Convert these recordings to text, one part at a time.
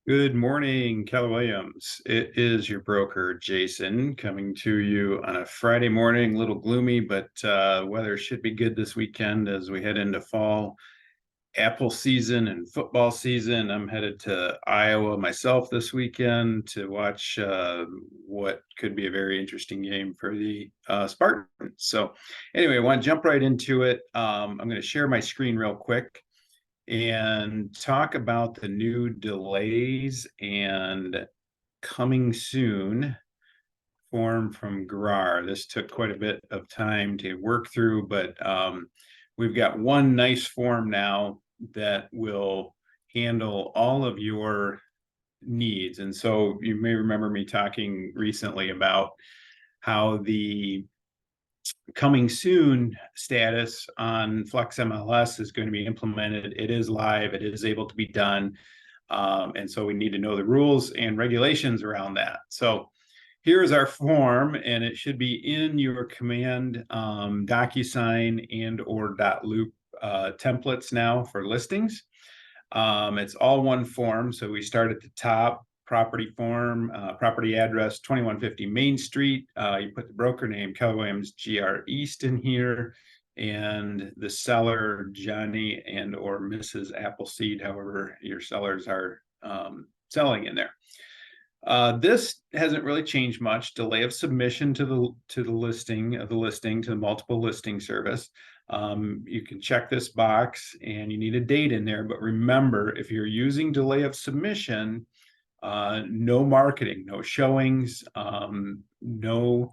Good morning, Keller Williams. It is your broker, Jason, coming to you on a Friday morning, a little gloomy, but weather should be good this weekend as we head into fall apple season and football season. I'm headed to Iowa myself this weekend to watch what could be a very interesting game for the Spartans. So anyway, I want to jump right into it. I'm going to share my screen real quick and talk about the new delays and coming soon form from GRAR. This took quite a bit of time to work through, but we've got one nice form now that will handle all of your needs. And so you may remember me talking recently about how the coming soon status on Flex MLS is going to be implemented. It is live, it is able to be done. And so we need to know the rules and regulations around that. So here is our form, and it should be in your command DocuSign and or .loop templates now for listings. It's all one form. So we start at the top, property form, property address, 2150 Main Street. You put the broker name, Keller Williams GR East in here, and the seller, Johnny and or Mrs. Appleseed, however your sellers are selling in there. This hasn't really changed much. Delay of submission to the listing to the multiple listing service. You can check this box and you need a date in there, but remember, if you're using delay of submission, no marketing, no showings, no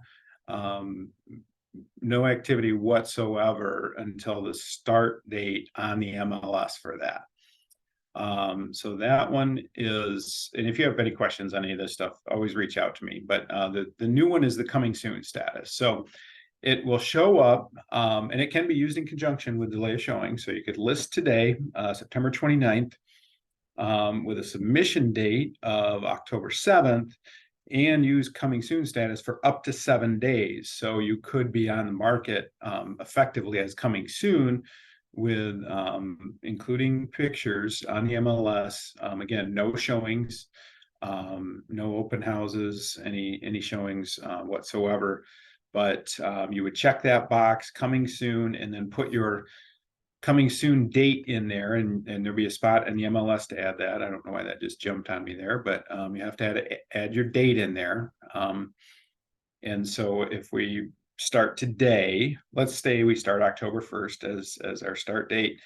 activity whatsoever until the start date on the MLS for that. So that one is, and if you have any questions on any of this stuff, always reach out to me. But the new one is the coming soon status. So it will show up, and it can be used in conjunction with delay of showing. So you could list today, September 29th, with a submission date of October 7th, and use coming soon status for up to 7 days. So you could be on the market effectively as coming soon with including pictures on the MLS. Again, no showings, no open houses, any showings whatsoever. But you would check that box, coming soon, and then put your coming soon date in there, and there'll be a spot in the MLS to add that. I don't know why that just jumped on me there, but you have to add your date in there. And so if we start today, let's say we start October 1st as our start date.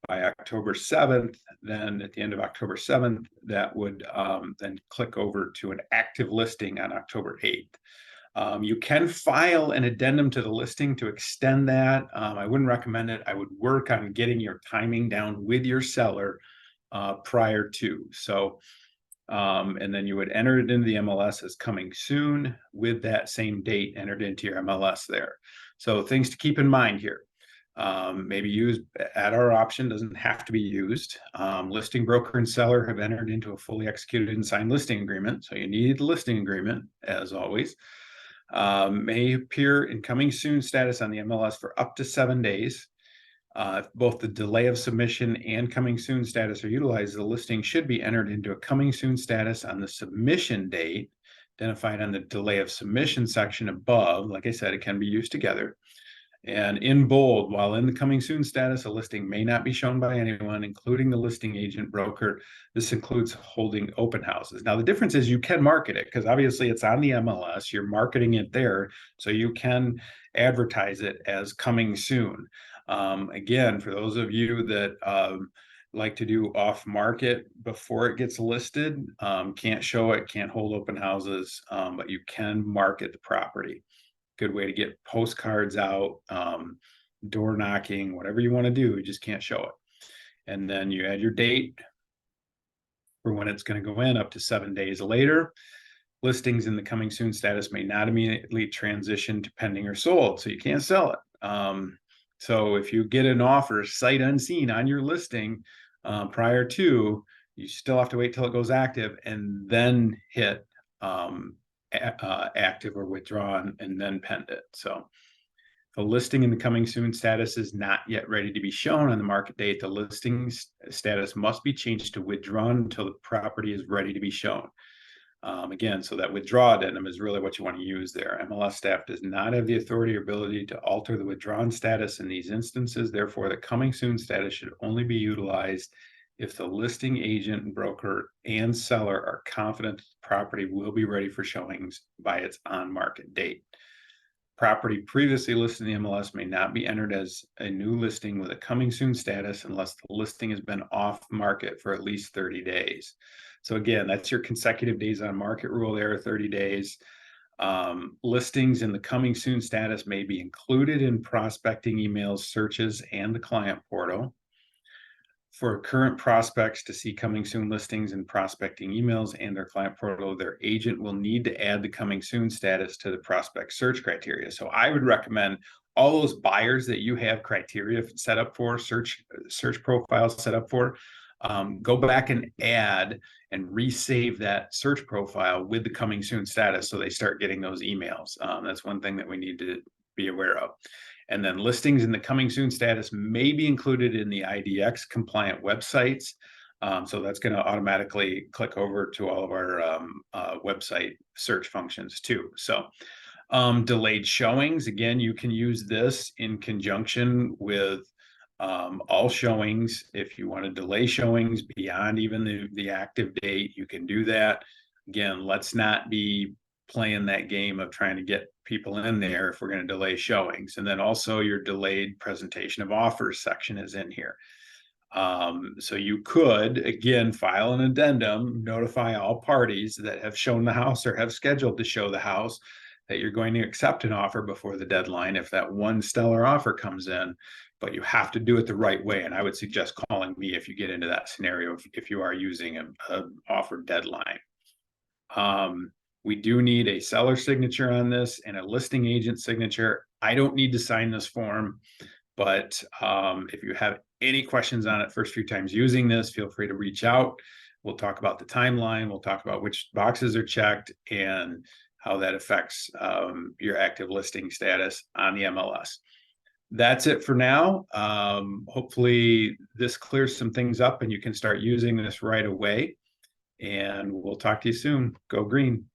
By October 7th, then at the end of October 7th, that would then click over to an active listing on October 8th. You can file an addendum to the listing to extend that. I wouldn't recommend it. I would work on getting your timing down with your seller prior to. So, and then you would enter it into the MLS as coming soon with that same date entered into your MLS there. So things to keep in mind here. Maybe used at our option, doesn't have to be used. Listing broker and seller have entered into a fully executed and signed listing agreement. So you need the listing agreement as always. May appear in coming soon status on the MLS for up to 7 days. If both the delay of submission and coming soon status are utilized, the listing should be entered into a coming soon status on the submission date, identified on the delay of submission section above. Like I said, it can be used together. And in bold, while in the coming soon status, a listing may not be shown by anyone, including the listing agent broker. This includes holding open houses. Now, the difference is you can market it because obviously it's on the MLS. You're marketing it there, so you can advertise it as coming soon. Again, for those of you that like to do off market before it gets listed, can't show it, can't hold open houses, but you can market the property. Good way to get postcards out, door knocking, whatever you want to do, you just can't show it. And then you add your date for when it's going to go in up to 7 days later. Listings in the coming soon status may not immediately transition to pending or sold, so you can't sell it. So if you get an offer sight unseen on your listing prior to, you still have to wait till it goes active and then hit active or withdrawn and then pend it. So The listing in the coming soon status is not yet ready to be shown on the market date. The listing status must be changed to withdrawn until the property is ready to be shown. Again, so that withdraw addendum is really what you want to use there. MLS staff does not have the authority or ability to alter the withdrawn status in these instances. Therefore, the coming soon status should only be utilized if the listing agent and broker and seller are confident that the property will be ready for showings by its on-market date. Property previously listed in the MLS may not be entered as a new listing with a coming soon status unless the listing has been off market for at least 30 days. So again, that's your consecutive days on market rule there, 30 days. Listings in the coming soon status may be included in prospecting emails, searches, and the client portal. For current prospects to see coming soon listings and prospecting emails and their client portal, their agent will need to add the coming soon status to the prospect search criteria. So I would recommend all those buyers that you have criteria set up for, search profiles set up for, go back and add and resave that search profile with the coming soon status so they start getting those emails. That's one thing that we need to be aware of. And then listings in the coming soon status may be included in the IDX compliant websites. So that's going to automatically click over to all of our website search functions too. So delayed showings, again, you can use this in conjunction with all showings. If you want to delay showings beyond even the active date, you can do that. Again, let's not be playing that game of trying to get people in there if we're going to delay showings. And then also your delayed presentation of offers section is in here. So you could, again, file an addendum, notify all parties that have shown the house or have scheduled to show the house that you're going to accept an offer before the deadline if that one stellar offer comes in, but you have to do it the right way. And I would suggest calling me if you get into that scenario, if you are using an offer deadline. We do need a seller signature on this and a listing agent signature. I don't need to sign this form, but if you have any questions on it first few times using this, feel free to reach out. We'll talk about the timeline. We'll talk about which boxes are checked and how that affects your active listing status on the MLS. That's it for now. Hopefully this clears some things up and you can start using this right away. And we'll talk to you soon. Go green.